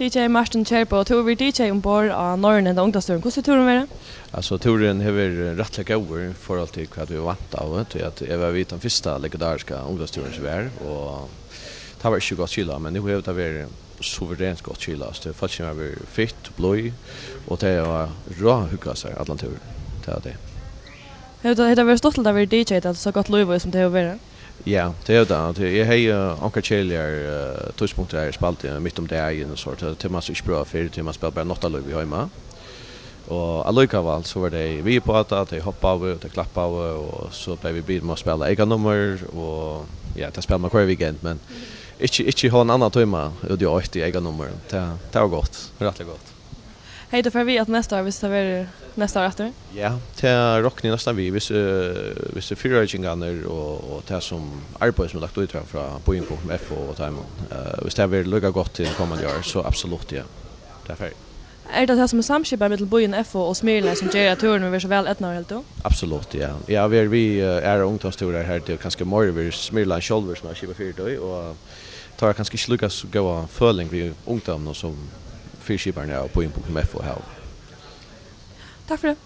DJ Martin Kjærbo, du er DJ ombord av Norrøn enda ungdomsturen. Hvordan er turen være? Altså, turen har rettelig gøy i forhold til hva vi vant av. Til at jeg var vidt den første legendariske ungdomsturen som var, og det var ikke godt kyla, men nå har det vært suverent godt kyla. Så folk som har vært fitt, bløy, og det var rå hygget seg, alle turen. Det er det. Har det vært stått til å være DJ, det er så godt løy som det har vært? Ja, det er det. Jeg har anker kjeligere tøyspunkter her i spalte midt om dagen og sånt. Til man så ikke bra før, til man spiller bare nottaløy i hjemme. Og allikevel så var det vi på at de hoppet av, de klappet av, og så ble vi begynt med å spille egen nummer, og ja, det spiller man hver weekend, men ikke ha en annen tøyma ut i 80 egen nummer. Det var godt, rettelig godt. Hei, då får vi att nästa år, hvis det är nästa år efter? Ja, det är rockning nästan vi, hvis det fyrröjningarna och det som arbeid som är lagt ut från Boeing.f och Timon. Hvis det är lugga gott till kommande år, så absolut ja. Det är färdigt. Är det som är samskipar med Boeing.f och Smyrna som gör att turen är så väl ettna helt då? Absolut, ja. Ja, vi är ungdomsturer här till ganska mer vi Smyrna själva som har skippat för det och tar kanske inte lyckas gå följning vid ungdomar som fyrskiparna på Boeing.f och här. Tack för det.